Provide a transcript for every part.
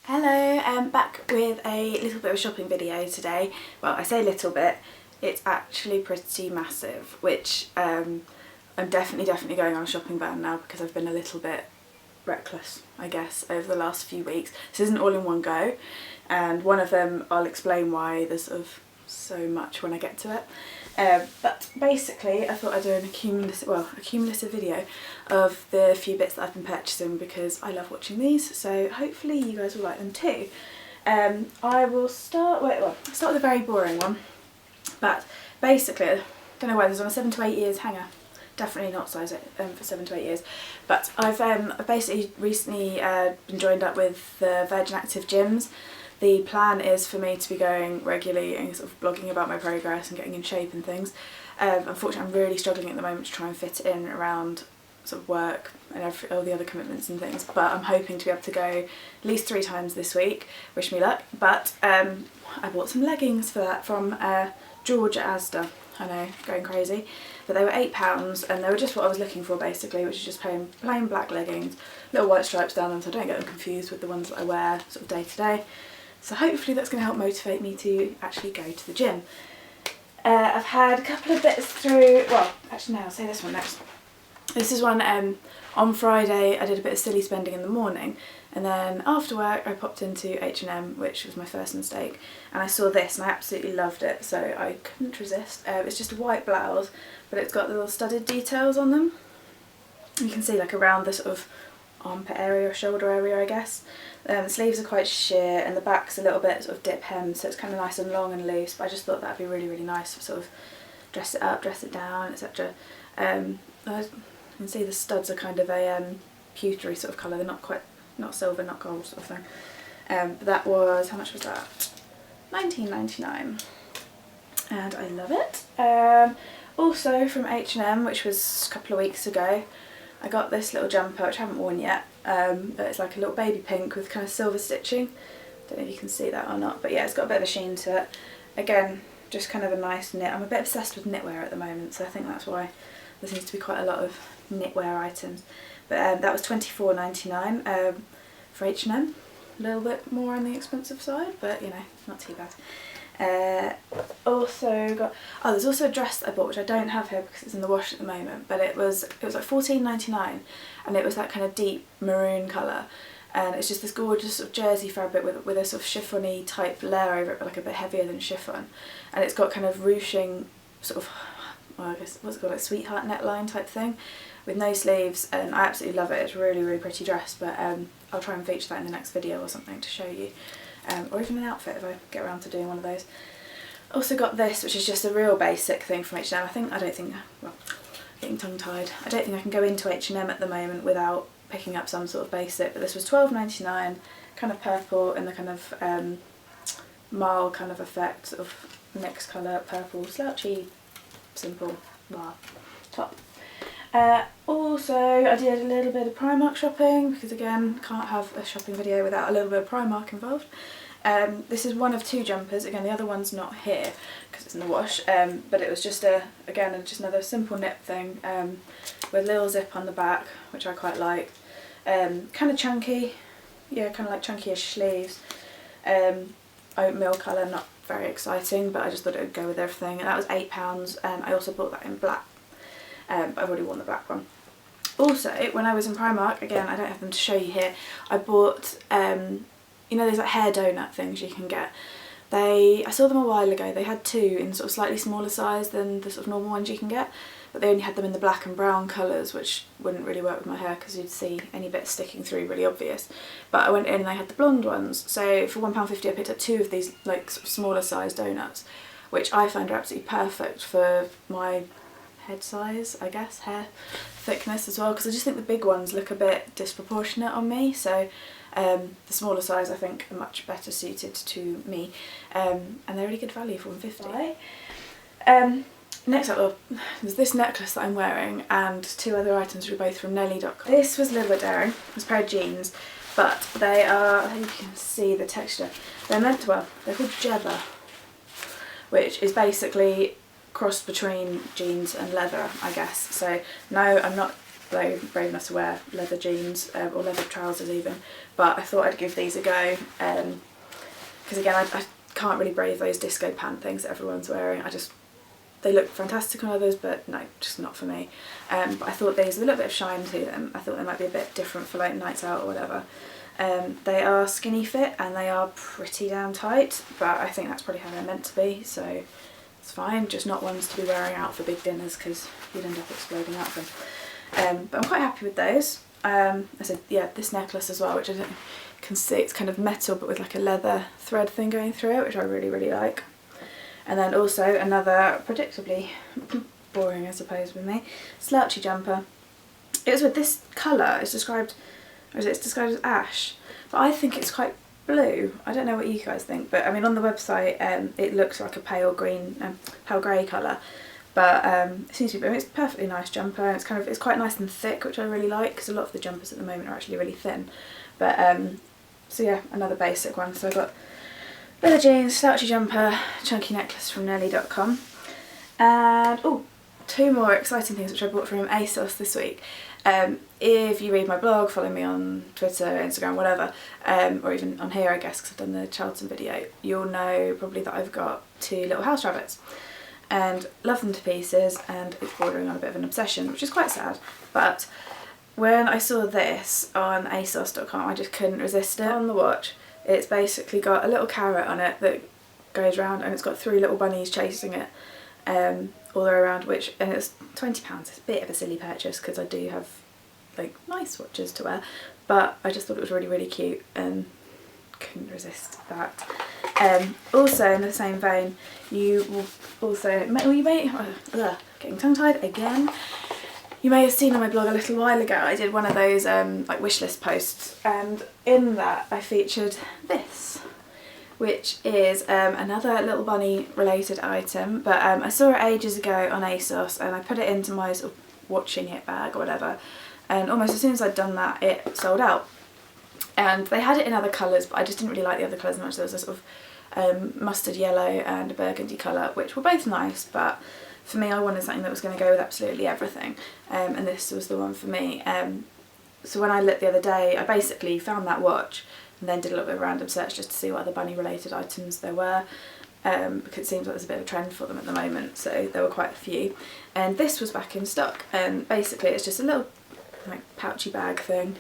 Hello, I'm back with a little bit of a shopping video today. Well, I say little bit, it's actually pretty massive, which I'm definitely going on a shopping ban now because I've been a little bit reckless, I guess, over the last few weeks. This isn't all in one go, and one of them I'll explain why there's sort of so much when I get to it. But basically I thought I'd do a cumulative video of the few bits that I've been purchasing because I love watching these, so hopefully you guys will like them too. I will start with a very boring one, but basically, I don't know why this is on a 7 to 8 years hanger. Definitely not size it for 7 to 8 years, but I've basically recently been joined up with the Virgin Active gyms. The plan is for me to be going regularly and sort of blogging about my progress and getting in shape and things. Unfortunately, I'm really struggling at the moment to try and fit in around sort of work and all the other commitments and things, but I'm hoping to be able to go at least 3 times this week. Wish me luck. But I bought some leggings for that from George at Asda. I know, going crazy, but they were £8 and they were just what I was looking for basically, which is just plain black leggings, little white stripes down them so I don't get them confused with the ones that I wear sort of day to day. So hopefully that's going to help motivate me to actually go to the gym. I've had a couple of bits through, well actually no, I'll say this one next. This is one on Friday I did a bit of silly spending in the morning, and then after work I popped into H&M, which was my first mistake, and I saw this and I absolutely loved it, so I couldn't resist. It's just a white blouse, but it's got little studded details on them. You can see like around the sort of armpit area or shoulder area, I guess. The sleeves are quite sheer and the back's a little bit sort of dip hem, so it's kind of nice and long and loose, but I just thought that'd be really nice to sort of dress it up, dress it down, etc. You can see the studs are kind of a pewtery sort of colour, they're not silver, not gold sort of thing. But that was, how much was that? £19.99, and I love it. Also from H&M, which was a couple of weeks ago, I got this little jumper, which I haven't worn yet, but it's like a little baby pink with kind of silver stitching. Don't know if you can see that or not, but yeah, it's got a bit of a sheen to it. Again, just kind of a nice knit. I'm a bit obsessed with knitwear at the moment, so I think that's why there seems to be quite a lot of knitwear items. But that was £24.99 for H&M. A little bit more on the expensive side, but you know, not too bad. Also got, there's also a dress that I bought which I don't have here because it's in the wash at the moment, but it was like £14.99 and it was that kind of deep maroon colour, and it's just this gorgeous sort of jersey fabric with a sort of chiffon-y type layer over it, but like a bit heavier than chiffon, and it's got kind of ruching sort of, well, I guess what's it called, like sweetheart neckline type thing with no sleeves, and I absolutely love it. It's a really pretty dress, but I'll try and feature that in the next video or something to show you. Or even an outfit if I get around to doing one of those. Also got this, which is just a real basic thing from H&M. Getting tongue-tied. I don't think I can go into H&M at the moment without picking up some sort of basic, but this was £12.99, kind of purple in the kind of mild kind of effect of mixed colour, purple, slouchy, simple top. Also, I did a little bit of Primark shopping because again, can't have a shopping video without a little bit of Primark involved. This is one of 2 jumpers. Again, the other one's not here because it's in the wash, but it was just just another simple knit thing with a little zip on the back, which I quite like. Kind of chunky, yeah, kind of like chunky-ish sleeves. Oatmeal colour, not very exciting, but I just thought it would go with everything, and that was £8, and I also bought that in black. But I've already worn the black one. Also, when I was in Primark, again I don't have them to show you here, I bought, you know those like hair donut things you can get. I saw them a while ago, they had 2 in sort of slightly smaller size than the sort of normal ones you can get, but they only had them in the black and brown colours, which wouldn't really work with my hair because you'd see any bits sticking through really obvious. But I went in and they had the blonde ones, so for £1.50 I picked up 2 of these like sort of smaller size donuts, which I find are absolutely perfect for my head size, I guess, hair thickness as well, because I just think the big ones look a bit disproportionate on me, so the smaller size I think are much better suited to me, and they're really good value for £1.50. Next up, there's this necklace that I'm wearing and 2 other items which are both from Nelly.com. This was a little bit daring, it's a pair of jeans, but they are, I think you can see the texture, they're called Jebba, which is basically cross between jeans and leather, I guess. So no, I'm not brave enough to wear leather jeans or leather trousers even, but I thought I'd give these a go because again I can't really brave those disco pant things that everyone's wearing. They look fantastic on others, but no, just not for me. But I thought these with a little bit of shine to them. I thought they might be a bit different for like nights out or whatever. They are skinny fit and they are pretty damn tight, but I think that's probably how they're meant to be, so it's fine. Just not ones to be wearing out for big dinners because you'd end up exploding out of them. But I'm quite happy with those. I said, yeah, this necklace as well, which I don't know, you can see it's kind of metal but with like a leather thread thing going through it, which I really, really like. And then also another, predictably boring I suppose with me, slouchy jumper. It was with this colour, it's described as ash, but I think it's quite blue. I don't know what you guys think, but I mean on the website it looks like a pale green, pale grey colour, but it seems to be, I mean, it's a perfectly nice jumper, and it's quite nice and thick, which I really like because a lot of the jumpers at the moment are actually really thin. But so yeah, another basic one. So I've got leather jeans, slouchy jumper, chunky necklace from Nelly.com, and oh, two more exciting things which I bought from Asos this week. If you read my blog, follow me on Twitter, Instagram, whatever, or even on here I guess because I've done the Charlton video, you'll know probably that I've got two little house rabbits and love them to pieces, and it's bordering on a bit of an obsession, which is quite sad. But when I saw this on asos.com I just couldn't resist it. On the watch it's basically got a little carrot on it that goes round, and it's got three little bunnies chasing it all the way around, and it's £20. It's a bit of a silly purchase because I do have like nice watches to wear, but I just thought it was really, really cute and couldn't resist that. Also in the same vein, you will also, getting tongue tied again. You may have seen on my blog a little while ago I did one of those like wish list posts, and in that I featured this, which is another little bunny related item, but I saw it ages ago on Asos and I put it into my sort of watching it bag or whatever, and almost as soon as I'd done that it sold out. And they had it in other colours, but I just didn't really like the other colours much. There was a sort of mustard yellow and a burgundy colour, which were both nice, but for me I wanted something that was going to go with absolutely everything, and this was the one for me. So when I looked the other day I basically found that watch and then did a little bit of a random search just to see what other bunny related items there were, because it seems like there's a bit of a trend for them at the moment, so there were quite a few, and this was back in stock. And basically it's just a little like pouchy bag thing,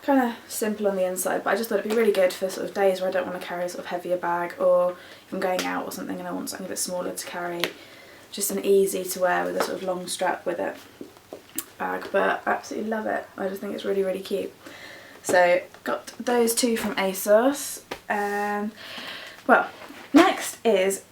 kind of simple on the inside, but I just thought it'd be really good for sort of days where I don't want to carry a sort of heavier bag, or if I'm going out or something and I want something a bit smaller to carry, just an easy to wear with a sort of long strap with it bag. But I absolutely love it. I just think it's really, really cute. So got those two from Asos. Well, next is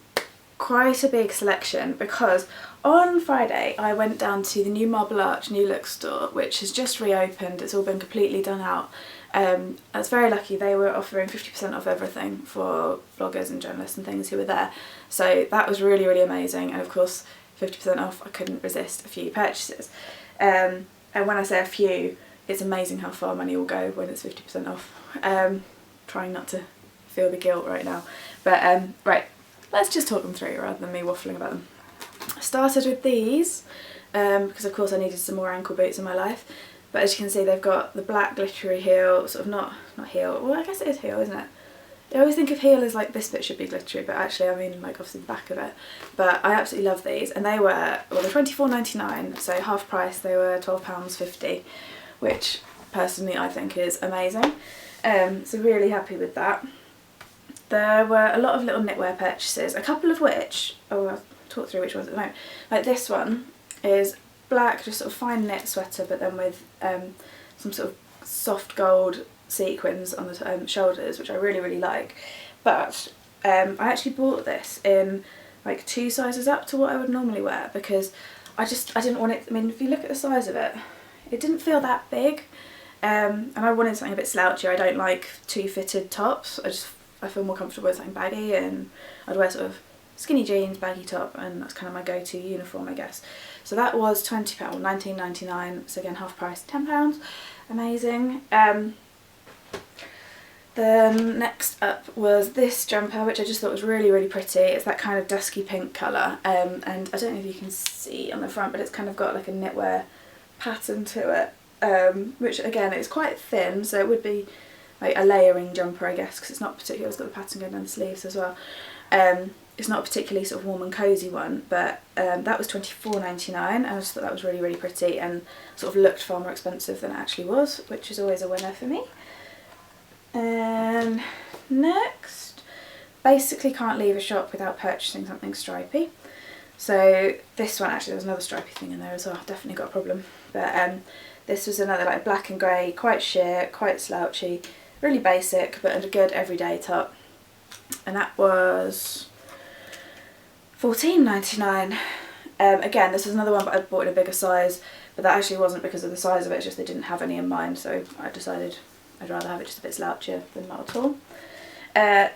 quite a big selection, because on Friday I went down to the new Marble Arch New Look store, which has just reopened. It's all been completely done out. I was very lucky. They were offering 50% off everything for bloggers and journalists and things who were there, so that was really, really amazing. And of course 50% off, I couldn't resist a few purchases, and when I say a few, it's amazing how far money will go when it's 50% off. Trying not to feel the guilt right now, but right, let's just talk them through rather than me waffling about them. I started with these because of course I needed some more ankle boots in my life, but as you can see they've got the black glittery heel, sort of not heel, well I guess it is heel, isn't it? I always think of heel as like this bit should be glittery, but actually I mean like obviously the back of it. But I absolutely love these, and they were, well, they're £24.99, so half price. They were £12.50, which personally I think is amazing. So really happy with that. There were a lot of little knitwear purchases, a couple of which, I'll talk through which ones at the moment. Like this one is black, just sort of fine knit sweater, but then with some sort of soft gold sequins on the shoulders, which I really, really like. But I actually bought this in like 2 sizes up to what I would normally wear, because I didn't want it, I mean if you look at the size of it, it didn't feel that big, and I wanted something a bit slouchy. I don't like too fitted tops. I feel more comfortable with something baggy, and I'd wear sort of skinny jeans, baggy top, and that's kind of my go-to uniform, I guess. So that was £20, £19.99, so again half price, £10, amazing. Then next up was this jumper, which I just thought was really, really pretty. It's that kind of dusky pink colour, and I don't know if you can see on the front, but it's kind of got like a knitwear pattern to it, which again is quite thin, so it would be like a layering jumper, I guess, because it's not particularly, it's got the pattern going down the sleeves as well. It's not a particularly sort of warm and cosy one, but that was £24.99, and I just thought that was really, really pretty and sort of looked far more expensive than it actually was, which is always a winner for me. And next, basically can't leave a shop without purchasing something stripy. So this one, actually there was another stripy thing in there as well, I've definitely got a problem. But this was another like black and grey, quite sheer, quite slouchy, really basic, but a good everyday top. And that was £14.99. Again, this was another one, but I bought in a bigger size, but that actually wasn't because of the size of it, it's just they didn't have any in mind, so I decided I'd rather have it just a bit slouchier than not at all.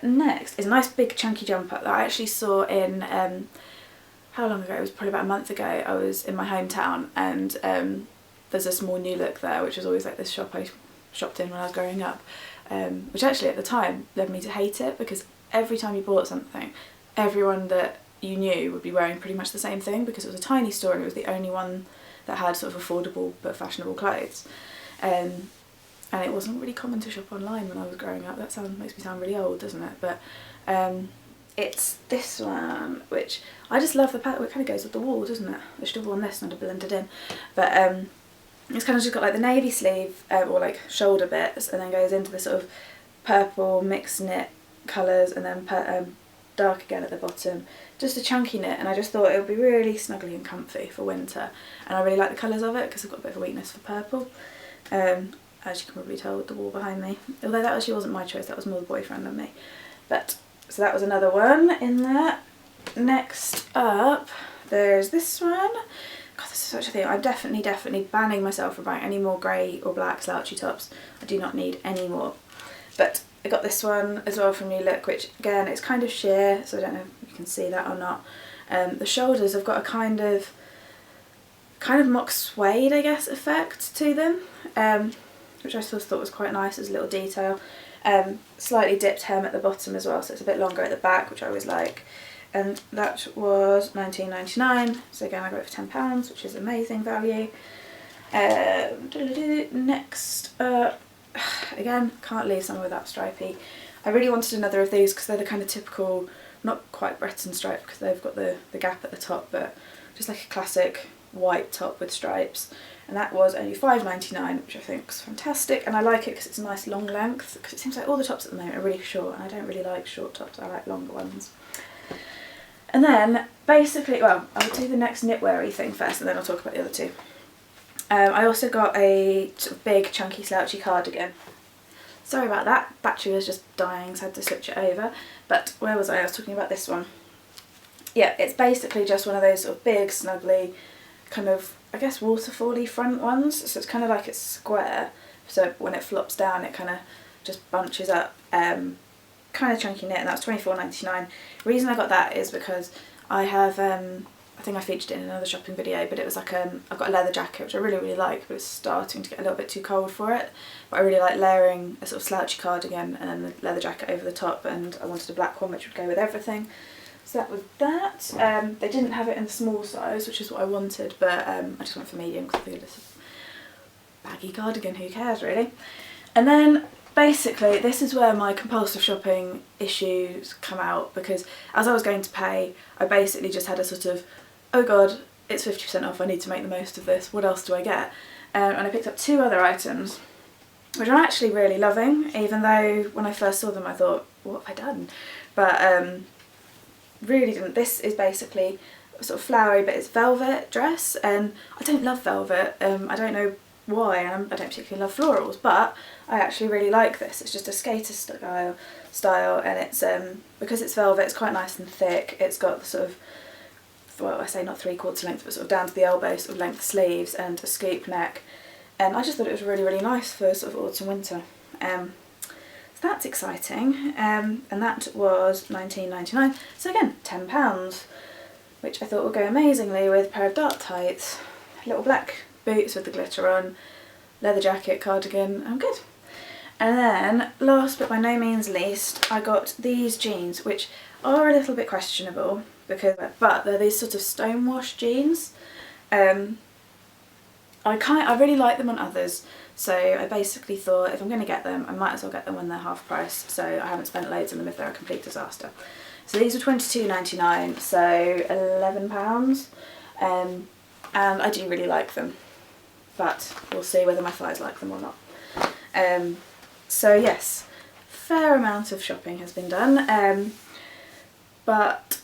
Next is a nice big chunky jumper that I actually saw in, how long ago? It was probably about a month ago. I was in my hometown, and there's a small New Look there, which was always like this shop I shopped in when I was growing up, which actually at the time led me to hate it, because every time you bought something, everyone that you knew would be wearing pretty much the same thing, because it was a tiny store and it was the only one that had sort of affordable but fashionable clothes. And it wasn't really common to shop online when I was growing up. That makes me sound really old, doesn't it? But it's this one, which I just love the pattern. It kind of goes with the wall, doesn't it? I should have worn this and I'd have blended in. But it's kind of just got like the navy sleeve or like shoulder bits, and then goes into the sort of purple mixed knit colours, and then dark again at the bottom. Just a chunky knit, and I just thought it would be really snuggly and comfy for winter. And I really like the colours of it because I've got a bit of a weakness for purple. As you can probably tell with the wall behind me. Although that actually wasn't my choice, that was more the boyfriend than me. But, so that was another one in there. Next up, there's this one. God, this is such a thing. I'm definitely banning myself from buying any more grey or black slouchy tops. I do not need any more. But I got this one as well from New Look, which again, it's kind of sheer, so I don't know if you can see that or not. The shoulders have got a kind of mock suede, I guess, effect to them. Which I just thought was quite nice as a little detail. Slightly dipped hem at the bottom as well, so it's a bit longer at the back, which I always like. And that was £19.99, so again I got it for £10, which is amazing value. Next up, again, can't leave somewhere without stripy. I really wanted another of these because they're the kind of typical, not quite Breton stripe because they've got the gap at the top, but just like a classic white top with stripes. And that was only £5.99, which I think is fantastic, and I like it because it's a nice long length, because it seems like all the tops at the moment are really short, and I don't really like short tops, I like longer ones. And then basically, well, I'll do the next knitwear-y thing first and then I'll talk about the other two. I also got a sort of big chunky slouchy cardigan. Sorry about that, battery was just dying so I had to switch it over, but where was I? I was talking about this one. Yeah, it's basically just one of those sort of big, snuggly, kind of, I guess, waterfall-y front ones, so it's kind of like it's square, so when it flops down it kind of just bunches up, kind of chunky knit, and that was £24.99. The reason I got that is because I have, I think I featured it in another shopping video, but it was like, I've got a leather jacket which I really, really like, but it's starting to get a little bit too cold for it, but I really like layering a sort of slouchy cardigan and then the leather jacket over the top, and I wanted a black one which would go with everything. So that was that. They didn't have it in the small size, which is what I wanted, but I just went for medium because I figured this baggy cardigan, who cares really. And then basically this is where my compulsive shopping issues come out, because as I was going to pay, I basically just had a sort of, oh god, it's 50% off, I need to make the most of this, what else do I get? And I picked up two other items, which I'm actually really loving, even though when I first saw them I thought, what have I done? But really didn't. This is basically sort of flowery, but it's velvet dress, and I don't love velvet. I don't know why, and I don't particularly love florals, but I actually really like this. It's just a skater style, and it's because it's velvet, it's quite nice and thick. It's got the sort of, well, I say not 3/4 length, but sort of down to the elbow sort of length sleeves and a scoop neck, and I just thought it was really, really nice for sort of autumn winter. So that's exciting, and that was £19.99, so again £10, which I thought would go amazingly with a pair of dark tights, little black boots with the glitter on, leather jacket, cardigan, I'm good. And then last but by no means least, I got these jeans, which are a little bit questionable, because but they're these sort of stonewashed jeans. I really like them on others, so I basically thought if I'm going to get them, I might as well get them when they're half price, so I haven't spent loads on them if they're a complete disaster. So these were £22.99, so £11, and I do really like them, but we'll see whether my thighs like them or not. So yes, fair amount of shopping has been done, but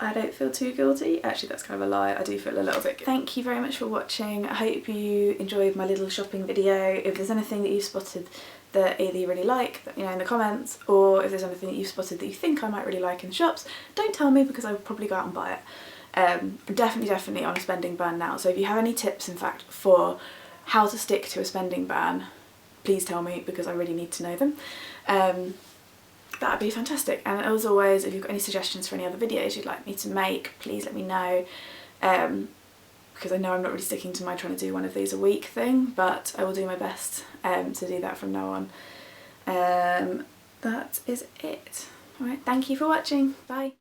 I don't feel too guilty. Actually, that's kind of a lie, I do feel a little bit guilty. Thank you very much for watching. I hope you enjoyed my little shopping video. If there's anything that you've spotted that either you really like, you know, in the comments, or if there's anything that you've spotted that you think I might really like in shops, don't tell me because I will probably go out and buy it. I'm definitely on a spending ban now, so if you have any tips, in fact, for how to stick to a spending ban, please tell me because I really need to know them. That'd be fantastic. And as always, if you've got any suggestions for any other videos you'd like me to make, please let me know, because I know I'm not really sticking to my trying to do one of these a week thing, but I will do my best to do that from now on. That is it. Alright, thank you for watching. Bye.